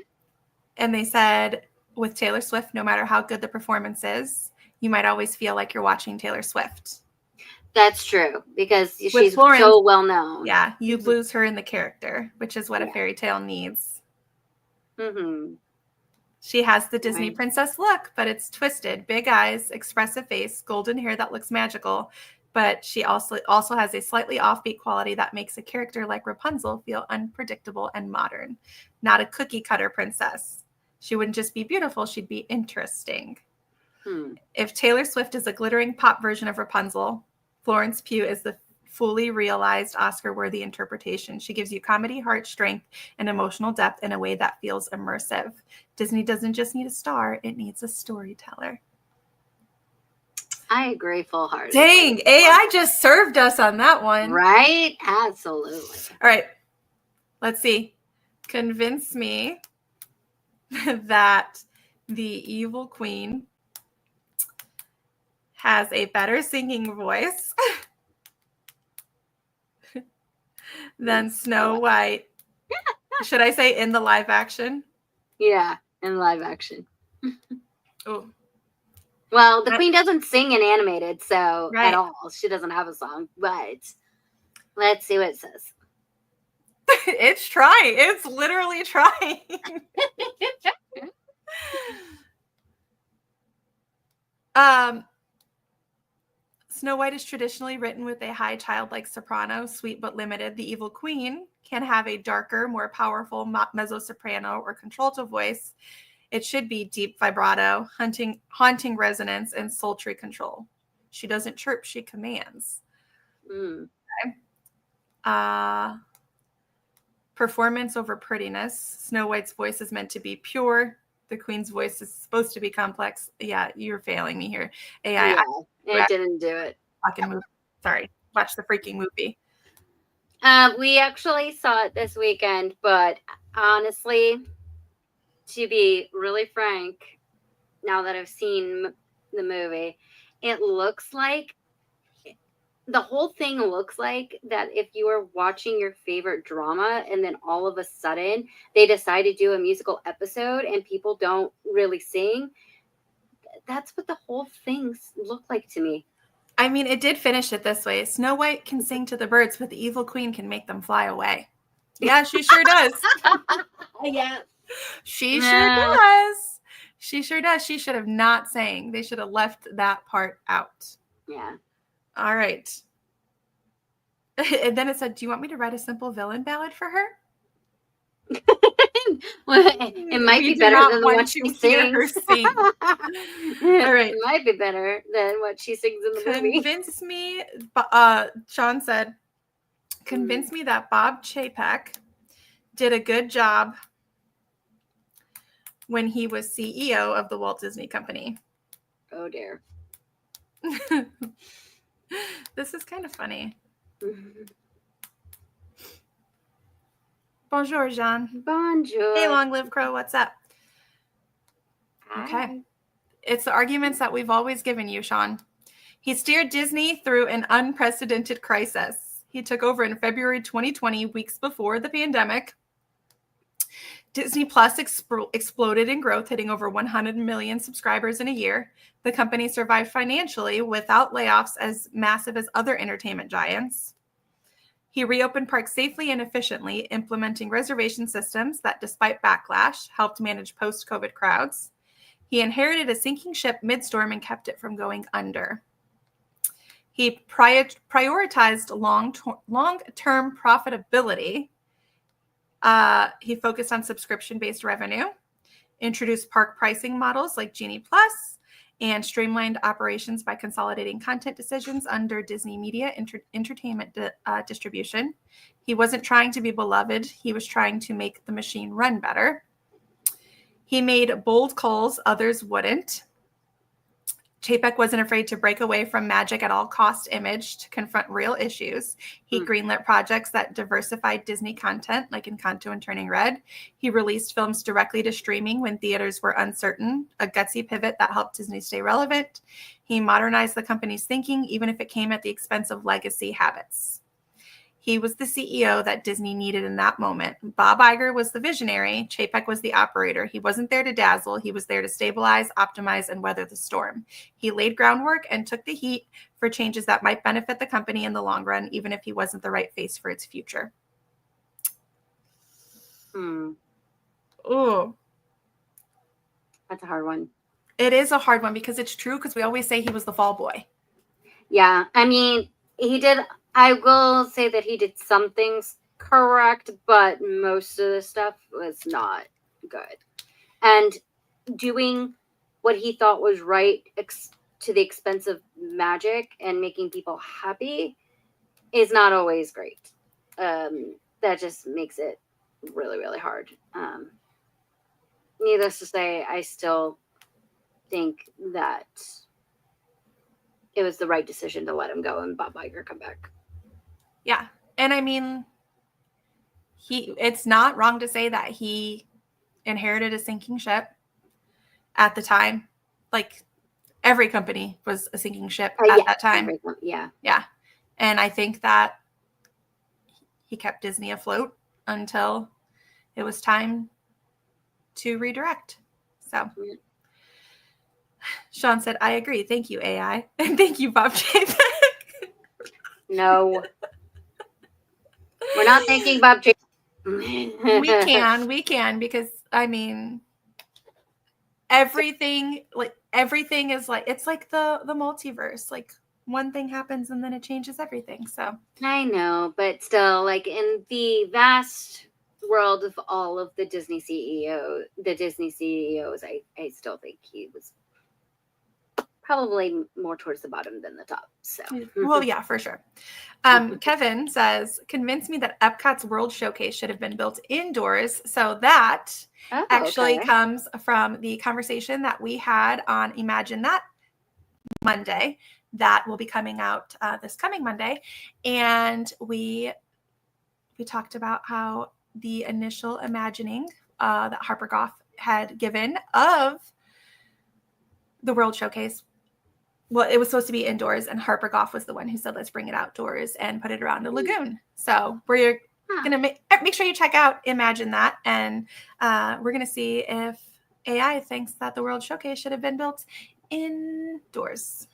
And they said with Taylor Swift, no matter how good the performance is, you might always feel like you're watching Taylor Swift. That's true, because she's Florence, so well known. Yeah, you lose her in the character, which is what a fairy tale needs. Mm-hmm. She has the Disney princess look, but it's twisted. Big eyes, expressive face, golden hair that looks magical. But she also has a slightly offbeat quality that makes a character like Rapunzel feel unpredictable and modern. Not a cookie cutter princess. She wouldn't just be beautiful, she'd be interesting. If Taylor Swift is a glittering pop version of Rapunzel, Florence Pugh is the fully realized Oscar-worthy interpretation. She gives you comedy, heart strength, and emotional depth in a way that feels immersive. Disney doesn't just need a star, it needs a storyteller. I agree full-heartedly. Dang, AI just served us on that one. Right? Absolutely. All right. Let's see. Convince me that the evil queen has a better singing voice than Snow White. Should I say in the live action? Yeah, in live action. Oh. Well, the queen doesn't sing in animated, so Right. at all. She doesn't have a song, but let's see what it says. It's trying. It's literally trying. Snow White is traditionally written with a high childlike soprano, sweet but limited. The evil queen can have a darker, more powerful mezzo-soprano or contralto voice. It should be deep vibrato, haunting resonance, and sultry control. She doesn't chirp, she commands. Okay. Performance over prettiness. Snow White's voice is meant to be pure. The queen's voice is supposed to be complex. Yeah, you're failing me here. AI. Yeah, it didn't do it. Fucking movie. Sorry. Watch the freaking movie. We actually saw it this weekend, but honestly, to be really frank, now that I've seen the movie, it looks like the whole thing looks like that if you were watching your favorite drama and then all of a sudden they decide to do a musical episode and people don't really sing. That's what the whole thing looked like to me. I mean, it did finish it this way. Snow White can sing to the birds, but the evil queen can make them fly away. Yeah, she sure does. Yeah. She sure does. She sure does. She should have not sang. They should have left that part out. Yeah. All right. And then it said, do you want me to write a simple villain ballad for her? Well, it might be better than what she sings. Sing. All right. It might be better than what she sings in the movie. Convince me, Sean said, convince me that Bob Chapek did a good job when he was CEO of the Walt Disney Company. Oh, dear. This is kind of funny. Bonjour, Jean. Bonjour. Hey, Long Live Crow, what's up? Hi. Okay. It's the arguments that we've always given you, Sean. He steered Disney through an unprecedented crisis. He took over in February 2020, weeks before the pandemic. Disney Plus exploded in growth, hitting over 100 million subscribers in a year. The company survived financially without layoffs as massive as other entertainment giants. He reopened parks safely and efficiently, implementing reservation systems that, despite backlash, helped manage post-COVID crowds. He inherited a sinking ship mid-storm and kept it from going under. He prioritized long-term profitability. He focused on subscription-based revenue, introduced park pricing models like Genie Plus, and streamlined operations by consolidating content decisions under Disney Media Entertainment Distribution. He wasn't trying to be beloved. He was trying to make the machine run better. He made bold calls others wouldn't. Chapek wasn't afraid to break away from magic at all cost image to confront real issues. He greenlit projects that diversified Disney content, like Encanto and Turning Red. He released films directly to streaming when theaters were uncertain, a gutsy pivot that helped Disney stay relevant. He modernized the company's thinking, even if it came at the expense of legacy habits. He was the CEO that Disney needed in that moment. Bob Iger was the visionary. Chapek was the operator. He wasn't there to dazzle. He was there to stabilize, optimize, and weather the storm. He laid groundwork and took the heat for changes that might benefit the company in the long run, even if he wasn't the right face for its future. Ooh. That's a hard one. It is a hard one because it's true, because we always say he was the fall boy. Yeah. I mean, he did... I will say that he did some things correct, but most of the stuff was not good. And doing what he thought was right to the expense of magic and making people happy is not always great. That just makes it really, really hard. Needless to say, I still think that it was the right decision to let him go and Bob Iger come back. Yeah. And I mean, it's not wrong to say that he inherited a sinking ship at the time. Like, every company was a sinking ship at that time. Yeah. Yeah. And I think that he kept Disney afloat until it was time to redirect. So Sean said, I agree. Thank you, AI. And thank you, Bob Chapek. No. We're not thanking Bob Chapek. We can, because I mean, everything is like, it's like the multiverse. Like, one thing happens and then it changes everything. So I know, but still, like, in the vast world of all of the Disney CEOs, I still think he was probably more towards the bottom than the top. So, well, yeah, for sure. Kevin says, convince me that Epcot's World Showcase should have been built indoors. So that actually comes from the conversation that we had on Imagine That Monday that will be coming out this coming Monday. And we talked about how the initial imagining that Harper Goff had given of the World Showcase, well, it was supposed to be indoors, and Harper Goff was the one who said, let's bring it outdoors and put it around a lagoon. So we're going to make sure you check out Imagine That, and we're going to see if AI thinks that the World Showcase should have been built indoors.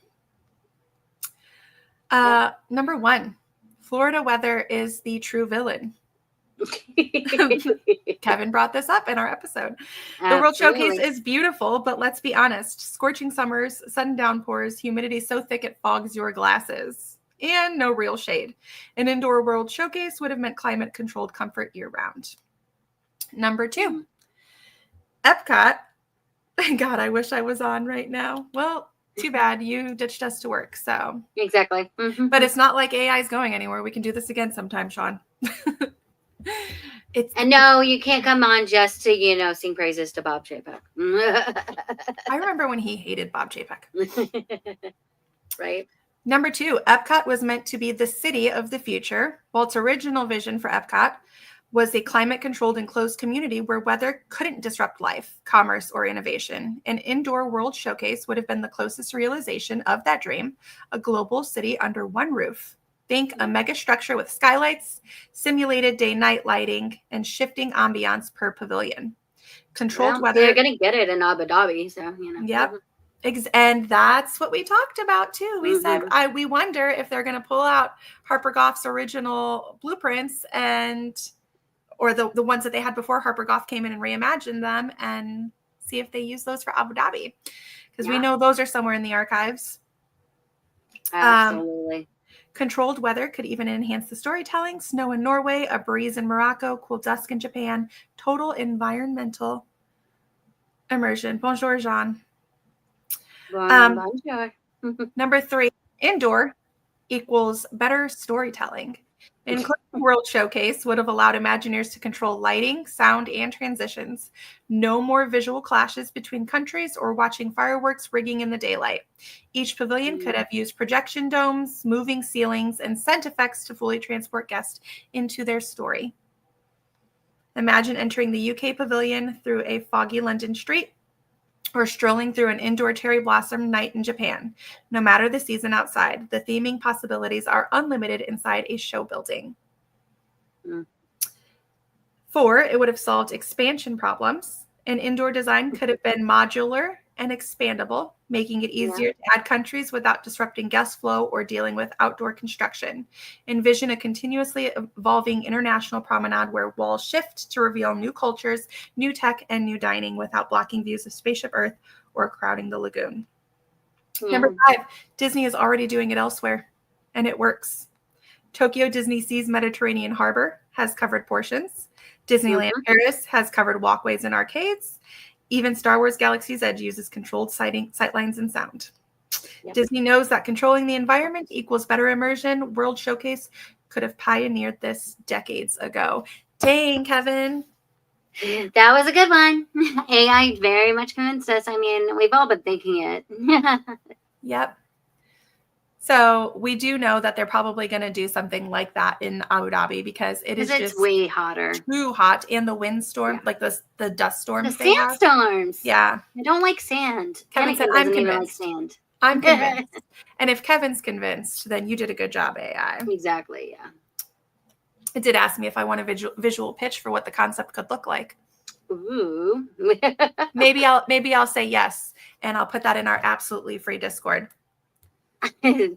Number 1, Florida weather is the true villain. Kevin brought this up in our episode. The World Showcase is beautiful, but let's be honest, scorching summers, sudden downpours, humidity so thick it fogs your glasses, and no real shade. An indoor World Showcase would have meant climate controlled comfort year round. Number 2, Epcot. God, I wish I was on right now. Well, too bad, you ditched us to work. So exactly. But it's not like AI is going anywhere. We can do this again sometime, Sean. And no, you can't come on just to, sing praises to Bob Chapek. I remember when he hated Bob Chapek. Right. Number 2, Epcot was meant to be the city of the future. Walt's original vision for Epcot was a climate-controlled enclosed community where weather couldn't disrupt life, commerce, or innovation. An indoor World Showcase would have been the closest realization of that dream, a global city under one roof. Think a mega structure with skylights, simulated day-night lighting, and shifting ambiance per pavilion. Controlled weather. They're going to get it in Abu Dhabi, so, Yep. And that's what we talked about, too. We said, we wonder if they're going to pull out Harper Goff's original blueprints or the ones that they had before Harper Goff came in and reimagined them, and see if they use those for Abu Dhabi. Because we know those are somewhere in the archives. Absolutely. Controlled weather could even enhance the storytelling. Snow in Norway, a breeze in Morocco, cool dusk in Japan. Total environmental immersion. Bonjour, Jean. Bonjour. Number 3, indoor equals better storytelling. Including World Showcase would have allowed Imagineers to control lighting, sound, and transitions. No more visual clashes between countries or watching fireworks rigging in the daylight. Each pavilion could have used projection domes, moving ceilings, and scent effects to fully transport guests into their story. Imagine entering the UK pavilion through a foggy London street, or strolling through an indoor cherry blossom night in Japan. No matter the season outside, the theming possibilities are unlimited inside a show building. 4, it would have solved expansion problems. An indoor design could have been modular and expandable, making it easier to add countries without disrupting guest flow or dealing with outdoor construction. Envision a continuously evolving international promenade where walls shift to reveal new cultures, new tech, and new dining without blocking views of Spaceship Earth or crowding the lagoon. Number 5, Disney is already doing it elsewhere, and it works. Tokyo Disney Sea's Mediterranean Harbor has covered portions. Disneyland Paris has covered walkways and arcades. Even Star Wars Galaxy's Edge uses controlled sightlines and sound. Disney knows that controlling the environment equals better immersion. World Showcase could have pioneered this decades ago. Dang, Kevin. That was a good one. AI very much convinced us. I mean, we've all been thinking it. Yep. So we do know that they're probably going to do something like that in Abu Dhabi because it is it's just way hotter. too hot, and the windstorm, like the dust storms The they have. sandstorms. Yeah. I don't like sand. Kevin said, doesn't I'm even like convinced. sand. I'm convinced. And if Kevin's convinced, then you did a good job, AI. Exactly, yeah. It did ask me if I want a visual pitch for what the concept could look like. Ooh. maybe I'll say yes, and I'll put that in our absolutely free Discord.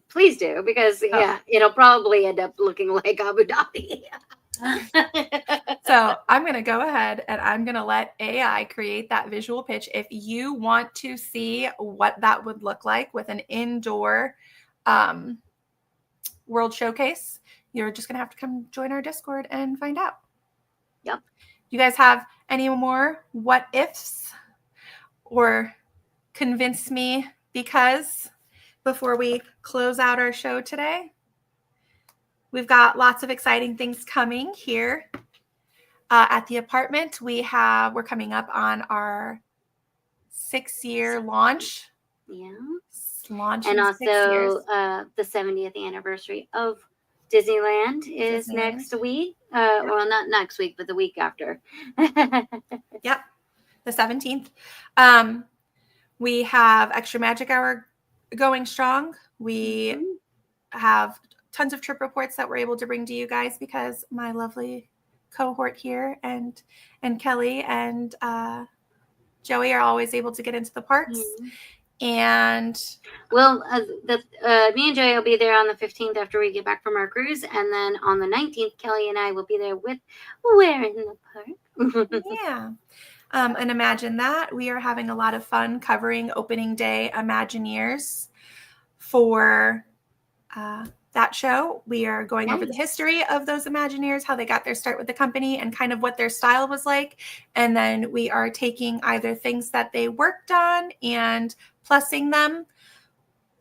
Please do, because it'll probably end up looking like Abu Dhabi. So I'm going to go ahead and I'm going to let AI create that visual pitch. If you want to see what that would look like with an indoor World Showcase, you're just going to have to come join our Discord and find out. Yep. You guys have any more what ifs or convince me because before we close out our show today? We've got lots of exciting things coming here at the apartment. We're coming up on our 6-year launch. Yeah. Launch and in also 6 years. The 70th anniversary of Disneyland is next week. Well, not next week, but the week after. Yep, the 17th. We have Extra Magic Hour going strong. We have tons of trip reports that we're able to bring to you guys because my lovely cohort here and Kelly and Joey are always able to get into the parks. And well, me and Joey will be there on the 15th after we get back from our cruise, and then on the 19th, Kelly and I will be there with Where in the Park. Yeah. And imagine that. We are having a lot of fun covering opening day Imagineers for that show. We are going over the history of those Imagineers, how they got their start with the company, and kind of what their style was like. And then we are taking either things that they worked on and plussing them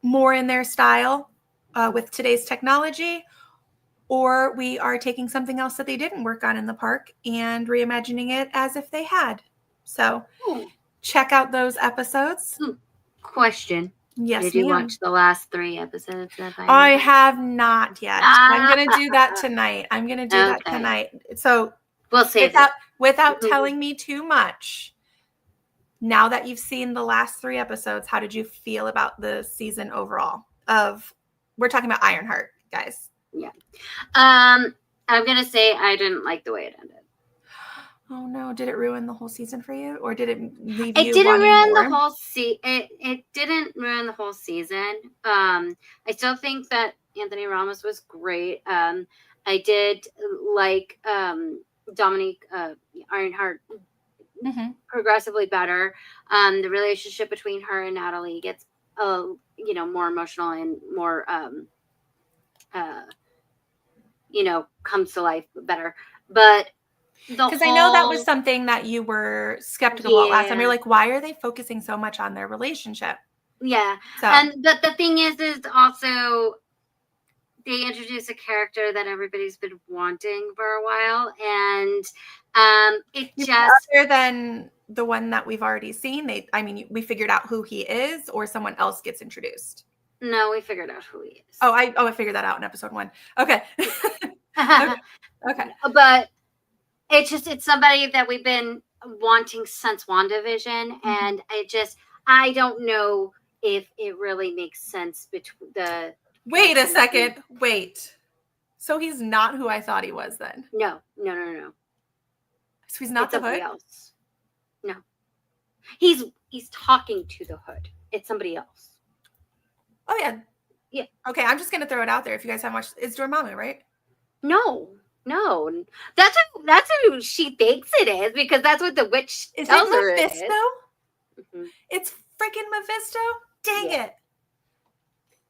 more in their style with today's technology, or we are taking something else that they didn't work on in the park and reimagining it as if they had. So check out those episodes. Question. Yes, Did you ma'am. watch the last 3 episodes of I have not yet. I'm going to do that tonight. That tonight. So we'll save without telling me too much, now that you've seen the last 3 episodes, how did you feel about the season overall? We're talking about Ironheart, guys. Yeah. I'm going to say I didn't like the way it ended. Oh no! Did it ruin the whole season for you, or did it leave you? It didn't ruin the whole It didn't ruin the whole season. I still think that Anthony Ramos was great. I did like Dominique Ironheart progressively better. The relationship between her and Natalie gets more emotional and more comes to life better. But because I know that was something that you were skeptical about last time. You're like, why are they focusing so much on their relationship? Yeah. And the thing is also they introduce a character that everybody's been wanting for a while, and it just other than the one that we've already seen. We figured out who he is, or someone else gets introduced. No, we figured out who he is. I figured that out in episode 1. Okay. Okay. But it's somebody that we've been wanting since WandaVision, and I don't know if it really makes sense between the. Wait a second. Wait. So he's not who I thought he was then? No. So he's not the Hood? Else. No. He's talking to the Hood. It's somebody else. Oh yeah. Yeah. Okay, I'm just gonna throw it out there. If you guys haven't watched, it's Dormammu, right? No. That's who she thinks it is, because that's what the witch tells her it is. Mm-hmm. It's freaking Mephisto? Dang it.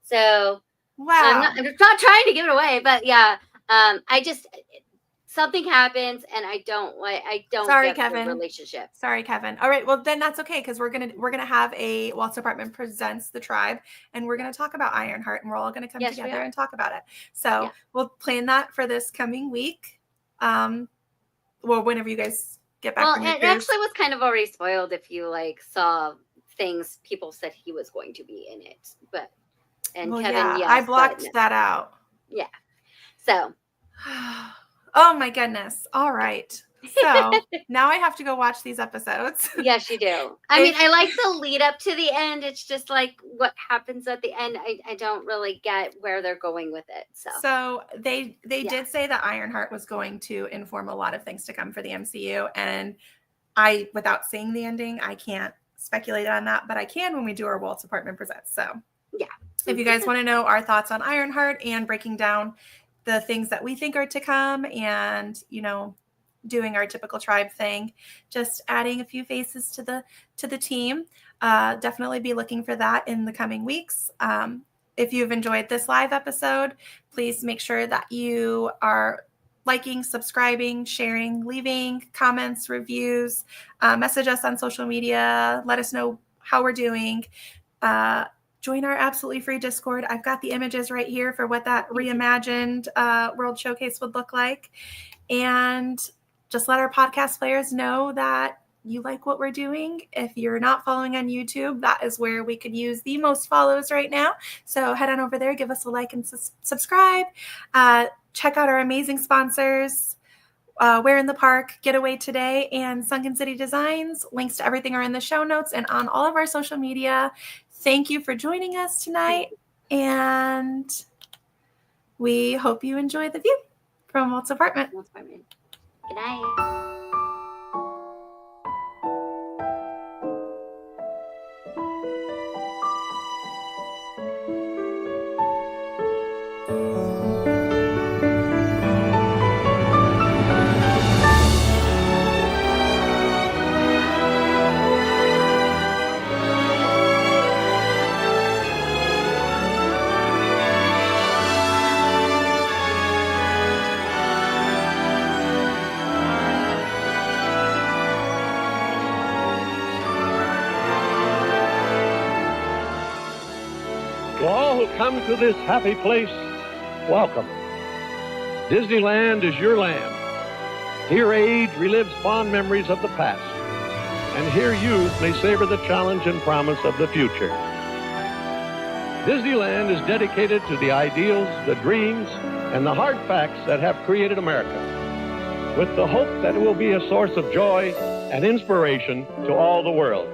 So wow. I'm not trying to give it away, but yeah. Something happens, and I don't Sorry, get Kevin. the relationship. Sorry, Kevin. All right, well then that's okay, because we're gonna have a Walt's Apartment Presents the Tribe, and we're gonna talk about Ironheart, and we're all gonna come together and talk about it. So we'll plan that for this coming week. Well, whenever you guys get back from your cruise. Actually was kind of already spoiled if you saw things people said he was going to be in it, but And Well, Kevin, yeah, yes, I blocked but that out. yeah. So. Oh my goodness. All right. So now I have to go watch these episodes. Yes, you do. I mean, I like the lead up to the end. It's just like what happens at the end. I don't really get where they're going with it. So they did say that Ironheart was going to inform a lot of things to come for the MCU. And without seeing the ending, I can't speculate on that, but I can when we do our Walt's Apartment Presents. So yeah. If you guys want to know our thoughts on Ironheart and breaking down the things that we think are to come and, doing our typical tribe thing, just adding a few faces to the team, definitely be looking for that in the coming weeks. If you've enjoyed this live episode, please make sure that you are liking, subscribing, sharing, leaving comments, reviews, message us on social media, let us know how we're doing. Join our absolutely free Discord. I've got the images right here for what that reimagined World Showcase would look like. And just let our podcast players know that you like what we're doing. If you're not following on YouTube, that is where we could use the most follows right now. So head on over there, give us a like and subscribe. Check out our amazing sponsors, Where in the Park, Getaway Today, and Sunken City Designs. Links to everything are in the show notes and on all of our social media. Thank you for joining us tonight, and we hope you enjoy the view from Walt's apartment. Good night. To all who come to this happy place, welcome. Disneyland is your land. Here age relives fond memories of the past, and here youth may savor the challenge and promise of the future. Disneyland is dedicated to the ideals, the dreams, and the hard facts that have created America, with the hope that it will be a source of joy and inspiration to all the world.